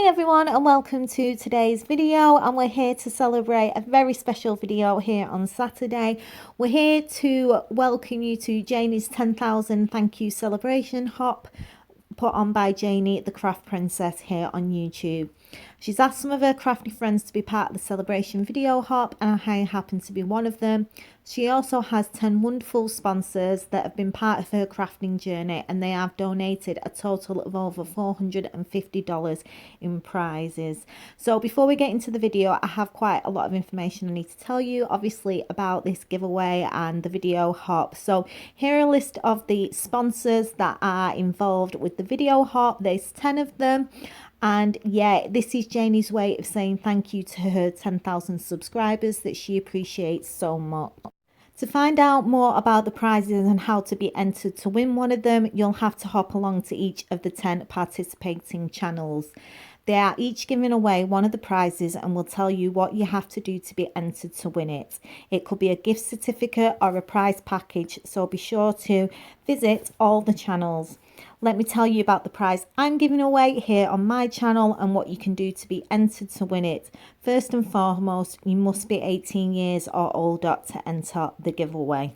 Hi everyone and welcome to today's video, and we're here to celebrate a very special video here on Saturday. We're here to welcome you to Janie's 10,000 thank you celebration hop put on by Janie the Craft Princess here on YouTube. She's asked some of her crafty friends to be part of the celebration video hop, and I happen to be one of them. She also has 10 wonderful sponsors that have been part of her crafting journey, and they have donated a total of over $450 in prizes. So before we get into the video, I have quite a lot of information I need to tell you, obviously, about this giveaway and the video hop. So here are a list of the sponsors that are involved with the video hop. There's 10 of them. And yeah, this is Janie's way of saying thank you to her 10,000 subscribers that she appreciates so much. To find out more about the prizes and how to be entered to win one of them, you'll have to hop along to each of the 10 participating channels. They are each giving away one of the prizes and will tell you what you have to do to be entered to win it. It could be a gift certificate or a prize package, so be sure to visit all the channels. Let me tell you about the prize I'm giving away here on my channel and what you can do to be entered to win it. First and foremost, you must be 18 years or older to enter the giveaway.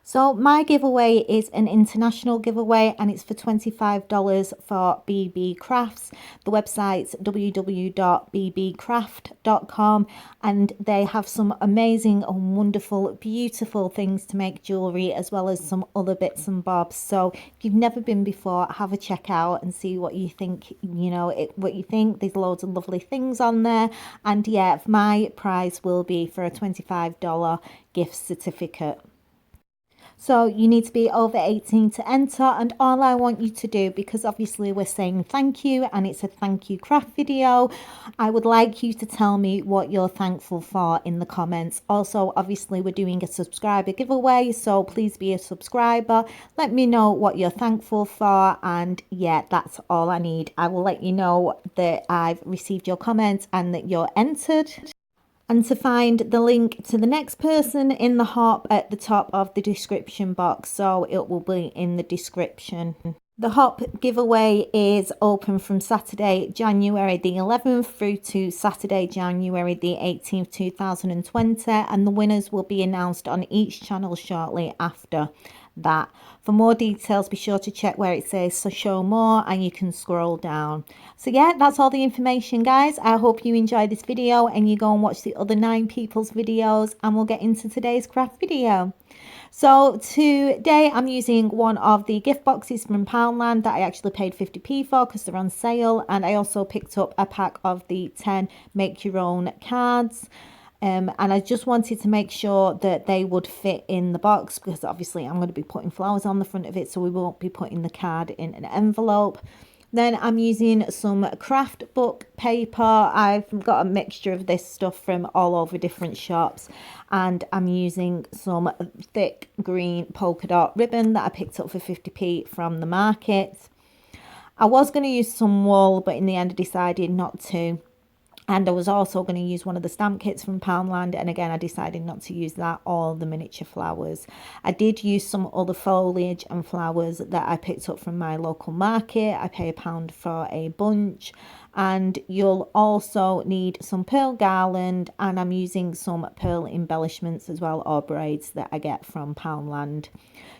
So my giveaway is an international giveaway, and it's for $25 for BB Crafts. The website's www.bbcraft.com, and they have some amazing and wonderful, beautiful things to make jewellery, as well as some other bits and bobs. So if you've never been before, have a check out and see what you think, what you think. There's loads of lovely things on there. And yeah, my prize will be for a $25 gift certificate. So you need to be over 18 to enter, and all I want you to do, because obviously we're saying thank you and it's a thank you craft video, I would like you to tell me what you're thankful for in the comments. Also, obviously we're doing a subscriber giveaway, so please be a subscriber. Let me know what you're thankful for, and yeah, that's all I need. I will let you know that I've received your comments and that you're entered. And to find the link to the next person in the hop at the top of the description box, so it will be in the description. The hop giveaway is open from Saturday, January the 11th through to Saturday, January the 18th, 2020, and the winners will be announced on each channel shortly after that. For more details, be sure to check where it says so show more, and you can scroll down. So yeah, that's all the information, guys. I hope you enjoy this video and you go and watch the other 9 people's videos, and we'll get into today's craft video. So today I'm using one of the gift boxes from Poundland that I actually paid 50p for because they're on sale, and I also picked up a pack of the 10 make your own cards. And I just wanted to make sure that they would fit in the box, because obviously I'm going to be putting flowers on the front of it, so we won't be putting the card in an envelope. Then I'm using some craft book paper. I've got a mixture of this stuff from all over different shops, and I'm using some thick green polka dot ribbon that I picked up for 50p from the market. I was going to use some wool, but in the end I decided not to. And I was also going to use one of the stamp kits from Poundland, and again I decided not to use that or the miniature flowers. I did use some other foliage and flowers that I picked up from my local market. I pay £1 for a bunch. And you'll also need some pearl garland, and I'm using some pearl embellishments as well, or braids that I get from Poundland.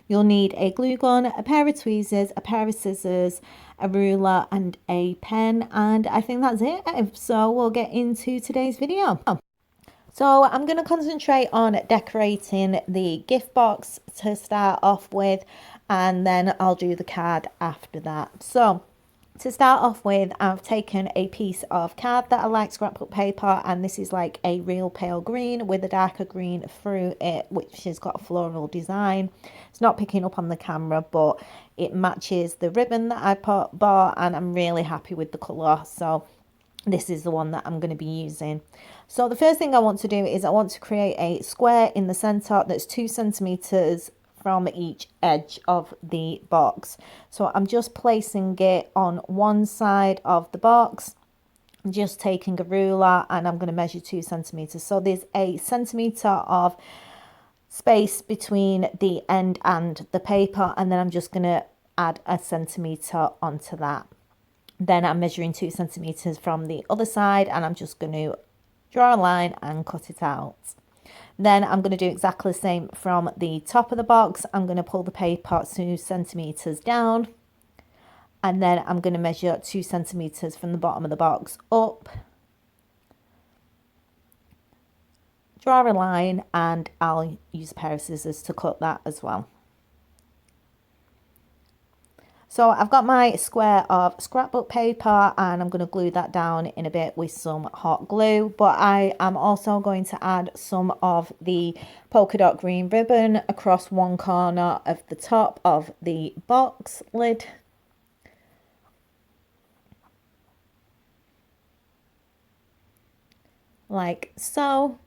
You'll need a glue gun, a pair of tweezers, a pair of scissors, a ruler and a pen, and I think that's it. So we'll get into today's video. So I'm going to concentrate on decorating the gift box to start off with, and then I'll do the card after that. So to start off with, I've taken a piece of card that I like, scrapbook paper, and this is like a real pale green with a darker green through it, which has got a floral design. It's not picking up on the camera, but it matches the ribbon that I bought, and I'm really happy with the colour, so this is the one that I'm going to be using. So the first thing I want to do is I want to create a square in the centre that's 2 centimetres from each edge of the box. So I'm just placing it on one side of the box, just taking a ruler, and I'm going to measure 2 centimetres. So there's a centimetre of space between the end and the paper, and then I'm just going to add a centimetre onto that. Then I'm measuring 2 centimeters from the other side, and I'm just going to draw a line and cut it out. Then I'm going to do exactly the same from the top of the box. I'm going to pull the paper 2 centimeters down, and then I'm going to measure 2 centimeters from the bottom of the box up, draw a line, and I'll use a pair of scissors to cut that as well. So I've got my square of scrapbook paper, and I'm going to glue that down in a bit with some hot glue, but I am also going to add some of the polka dot green ribbon across one corner of the top of the box lid. Like so.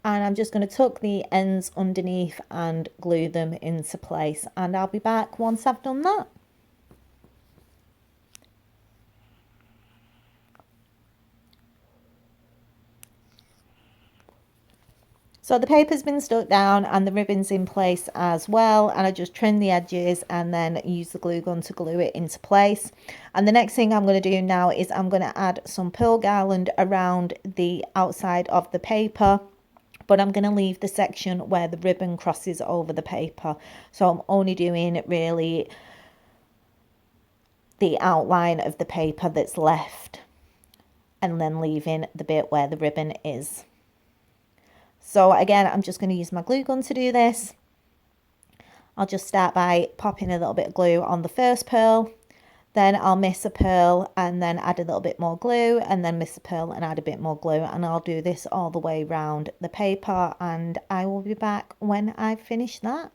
And I'm just going to tuck the ends underneath and glue them into place, and I'll be back once I've done that. So the paper's been stuck down and the ribbon's in place as well, and I just trim the edges and then use the glue gun to glue it into place. And the next thing I'm going to do now is I'm going to add some pearl garland around the outside of the paper, but I'm going to leave the section where the ribbon crosses over the paper. So I'm only doing really the outline of the paper that's left, and then leaving the bit where the ribbon is. So again, I'm just going to use my glue gun to do this. I'll just start by popping a little bit of glue on the first pearl, then I'll miss a pearl and then add a little bit more glue, and then miss a pearl and add a bit more glue, and I'll do this all the way around the paper, and I will be back when I've finished that.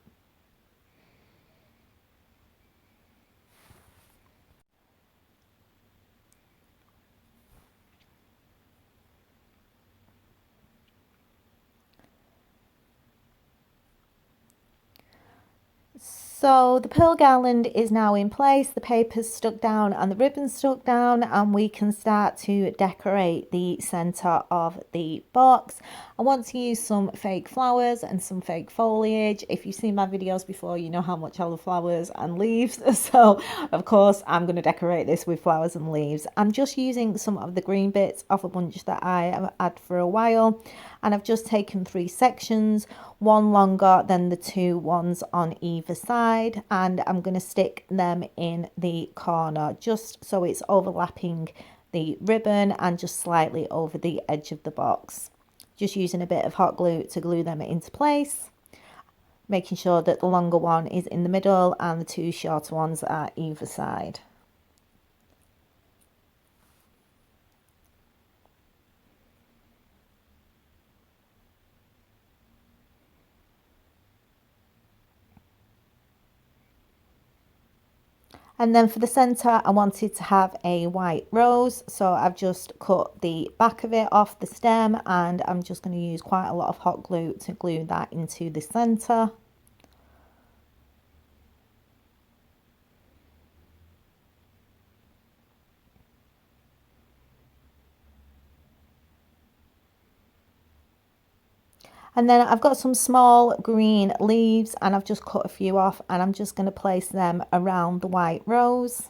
So the pearl garland is now in place, the paper's stuck down and the ribbon's stuck down, and we can start to decorate the centre of the box. I want to use some fake flowers and some fake foliage. If you've seen my videos before, you know how much I love flowers and leaves. So of course I'm going to decorate this with flowers and leaves. I'm just using some of the green bits off a bunch that I have had for a while, and I've just taken 3 sections, one longer than the 2 ones on either side, and I'm going to stick them in the corner just so it's overlapping the ribbon and just slightly over the edge of the box. Just using a bit of hot glue to glue them into place, making sure that the longer one is in the middle and the 2 shorter ones are either side. And then for the centre, I wanted to have a white rose, so I've just cut the back of it off the stem, and I'm just going to use quite a lot of hot glue to glue that into the centre. And then I've got some small green leaves, and I've just cut a few off, and I'm just going to place them around the white rose.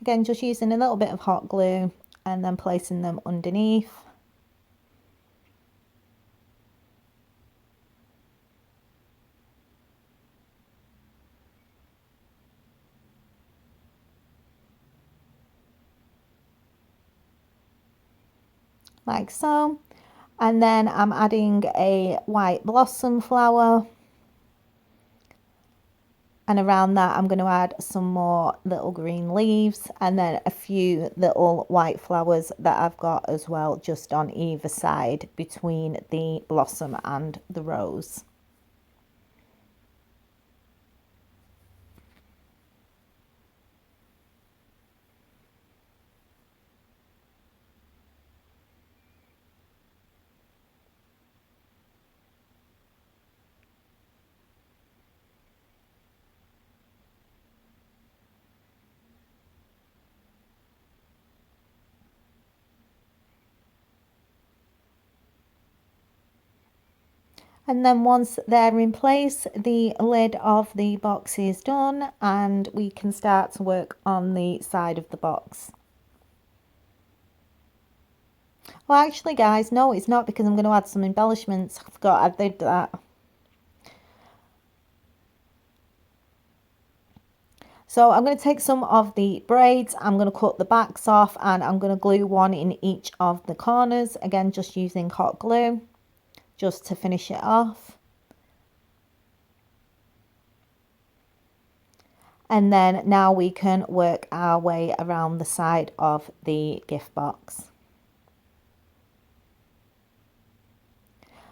Again, just using a little bit of hot glue and then placing them underneath. Like so. And then I'm adding a white blossom flower, and around that I'm going to add some more little green leaves, and then a few little white flowers that I've got as well, just on either side between the blossom and the rose. And then once they're in place, the lid of the box is done and we can start to work on the side of the box. Well, actually, guys, no, it's not, because I'm going to add some embellishments. I forgot I did that. So I'm going to take some of the braids, I'm going to cut the backs off, and I'm going to glue one in each of the corners. Again, just using hot glue, just to finish it off. And then now we can work our way around the side of the gift box.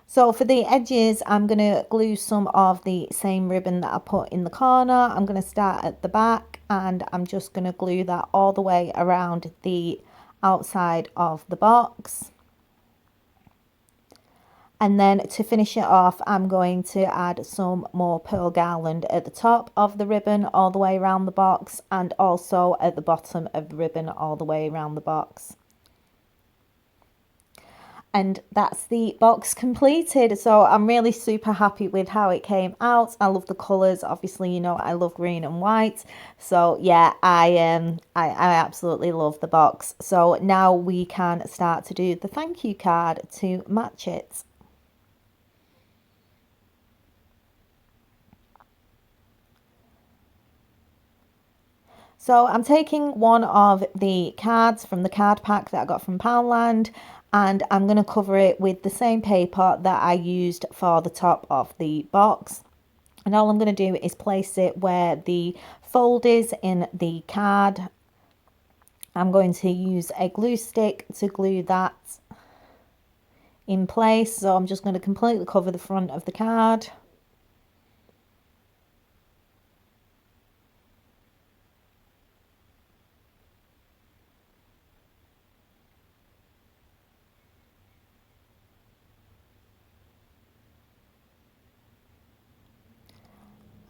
So for the edges, I'm going to glue some of the same ribbon that I put in the corner. I'm going to start at the back and I'm just going to glue that all the way around the outside of the box. And then to finish it off, I'm going to add some more pearl garland at the top of the ribbon all the way around the box, and also at the bottom of the ribbon all the way around the box. And that's the box completed. So I'm really super happy with how it came out. I love the colours. Obviously, you know, I love green and white. So yeah, I absolutely love the box. So now we can start to do the thank you card to match it. So I'm taking one of the cards from the card pack that I got from Poundland, and I'm going to cover it with the same paper that I used for the top of the box. And all I'm going to do is place it where the fold is in the card. I'm going to use a glue stick to glue that in place. So I'm just going to completely cover the front of the card.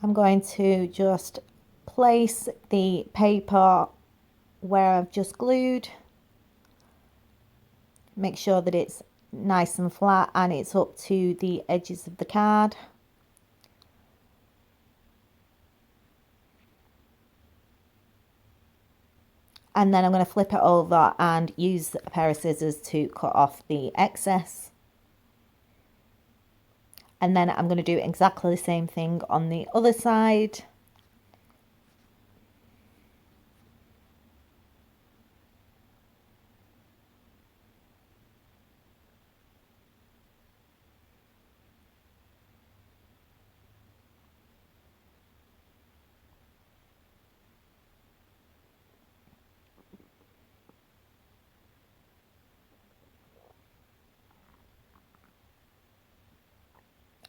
I'm going to just place the paper where I've just glued. Make sure that it's nice and flat and it's up to the edges of the card. And then I'm going to flip it over and use a pair of scissors to cut off the excess. And then I'm going to do exactly the same thing on the other side.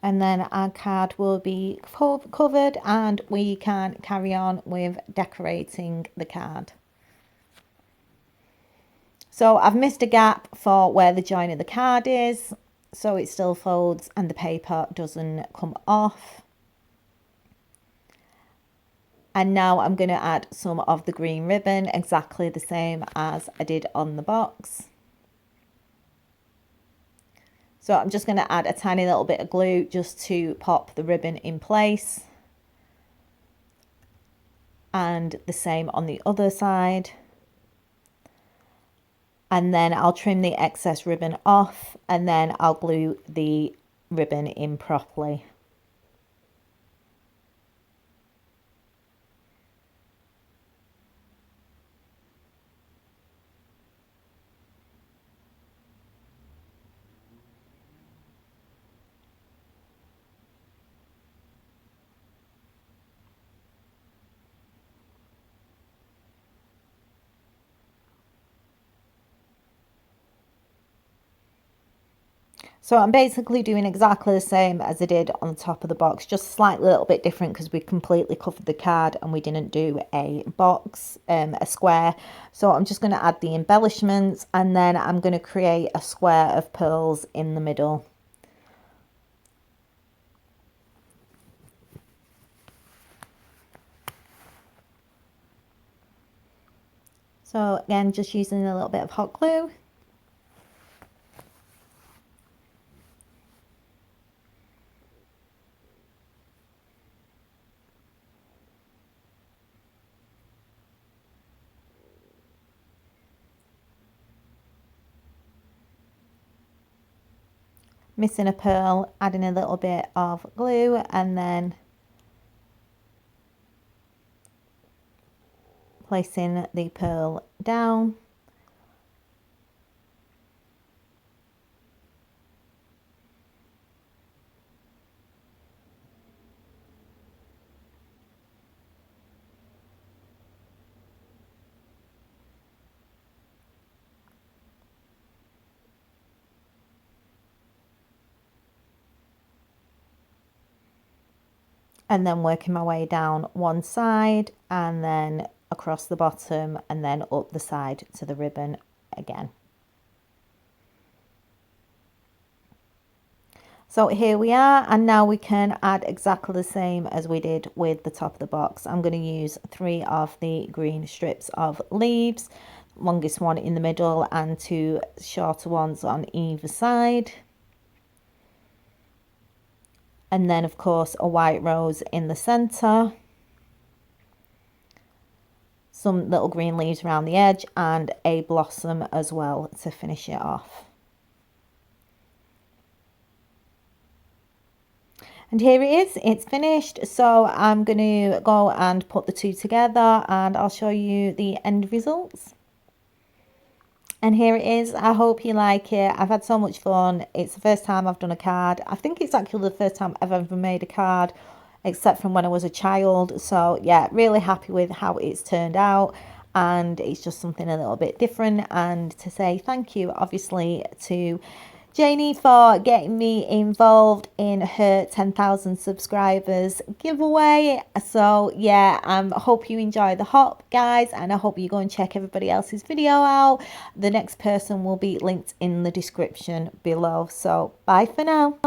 And then our card will be covered and we can carry on with decorating the card. So I've missed a gap for where the join of the card is, so it still folds and the paper doesn't come off. And now I'm going to add some of the green ribbon, exactly the same as I did on the box. So I'm just going to add a tiny little bit of glue just to pop the ribbon in place. And the same on the other side. And then I'll trim the excess ribbon off and then I'll glue the ribbon in properly. So I'm basically doing exactly the same as I did on the top of the box, just slightly a little bit different because we completely covered the card and we didn't do a box, a square. So I'm just going to add the embellishments and then I'm going to create a square of pearls in the middle. So again, just using a little bit of hot glue. missing a pearl, adding a little bit of glue, and then placing the pearl down. And then working my way down one side and then across the bottom and then up the side to the ribbon again. So here we are, and now we can add exactly the same as we did with the top of the box. I'm going to use 3 of the green strips of leaves, longest one in the middle and 2 shorter ones on either side. And then of course a white rose in the centre, some little green leaves around the edge and a blossom as well to finish it off. And here it is, it's finished. So I'm going to go and put the two together and I'll show you the end results. And here it is. I hope you like it. I've had so much fun. It's the first time I've done a card. I think it's actually the first time I've ever made a card, except from when I was a child. So yeah, really happy with how it's turned out. And it's just something a little bit different. And to say thank you, obviously, to Janie for getting me involved in her 10,000 subscribers giveaway. So yeah, I hope you enjoy the hop, guys, and I hope you go and check everybody else's video out. The next person will be linked in the description below. So bye for now.